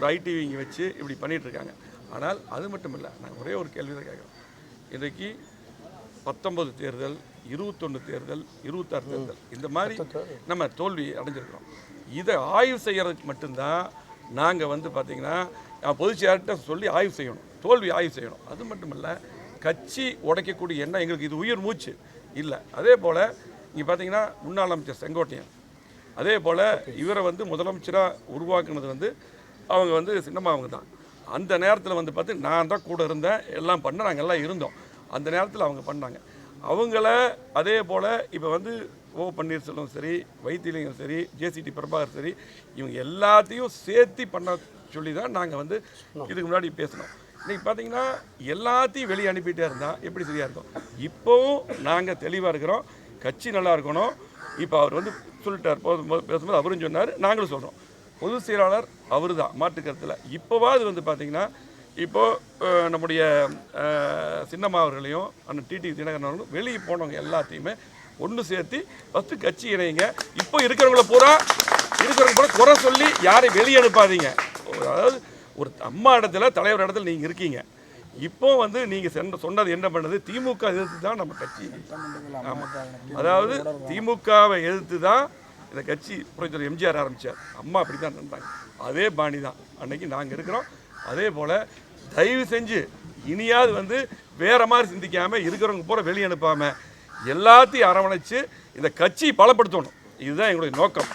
ஒரு ஐடி இங்கே வச்சு இப்படி பண்ணிகிட்ருக்காங்க. ஆனால் அது மட்டும் இல்லை, நாங்கள் ஒரே ஒரு கேள்வி தான் கேட்குறோம். இன்றைக்கி 19 தேர்தல், 21 தேர்தல், 26 தேர்தல், இந்த மாதிரி நம்ம தோல்வி அடைஞ்சிருக்கிறோம். இதை ஆய்வு செய்கிறதுக்கு மட்டும்தான் நாங்கள் வந்து பார்த்திங்கன்னா பொதுச்செயலாளர்கிட்ட சொல்லி ஆய்வு செய்யணும், தோல்வி ஆய்வு செய்யணும். அது மட்டும் இல்லை, கட்சி உடைக்கக்கூடிய எண்ணம் எங்களுக்கு இது உயிர் மூச்சு இல்லை. அதே போல் இங்கே பார்த்தீங்கன்னா முன்னாள் அமைச்சர் செங்கோட்டையன், அதே போல் இவரை வந்து முதலமைச்சராக உருவாக்குனது வந்து அவங்க வந்து சின்னம்மா அவங்க தான். அந்த நேரத்தில் வந்து பார்த்து நான் தான் கூட இருந்தேன், எல்லாம் பண்ண நாங்கள் எல்லாம் இருந்தோம். அந்த நேரத்தில் அவங்க பண்ணாங்க. அவங்கள அதே போல் இப்போ வந்து ஓ பன்னீர்செல்வம் சரி, வைத்திலிங்கம் சரி, ஜேசிடி பிரபாகர் சரி, இவங்க எல்லாத்தையும் சேர்த்து பண்ண சொல்லி தான் நாங்கள் வந்து இதுக்கு முன்னாடி பேசினோம். இன்றைக்கி பார்த்தீங்கன்னா எல்லாத்தையும் வெளியே அனுப்பிட்டே இருந்தால் எப்படி சரியாக இருக்கும்? இப்போவும் நாங்கள் தெளிவாக இருக்கிறோம், கட்சி நல்லா இருக்கணும். இப்போ அவர் வந்து சொல்லிட்டார், பேசும்போது அவரும் சொன்னார், நாங்களும் சொல்கிறோம். பொதுச் செயலாளர் அவர் தான், மாற்றுக்கருத்தில். இப்போவாது வந்து பார்த்திங்கன்னா இப்போது நம்முடைய சின்னம்மா அவர்களையும் அண்ணன் டிடி தினகரன் அவர்களும் வெளியே போனவங்க எல்லாத்தையுமே ஒன்று சேர்த்து ஃபஸ்ட்டு கட்சி இணைங்க. இப்போ இருக்கிறவங்கள பூரா குறை சொல்லி யாரையும் வெளியே அனுப்பாதீங்க. அதாவது ஒரு அம்மா இடத்துல, தலைவர் இடத்துல நீங்கள் இருக்கீங்க. இப்போ வந்து நீங்கள் சொன்னது என்ன பண்ணது, திமுக எதிர்த்து தான் நம்ம கட்சி. ஆமாம், அதாவது திமுகவை எதிர்த்து தான் இந்த கட்சி புரட்சித்தலைவர் எம்ஜிஆர் ஆரம்பித்தார். அம்மா அப்படி தான் இருந்தாங்க. அதே பாணி தான் அன்றைக்கி நாங்கள் இருக்கிறோம். அதே போல் தயவு செஞ்சு இனியாவது வந்து வேறு மாதிரி சிந்திக்காமல், இருக்கிறவங்க பூரா வெளியே அனுப்பாமல் எல்லாத்தையும் அரவணைச்சு இந்த கட்சியை பலப்படுத்தணும். இதுதான் எங்களுடைய நோக்கம்.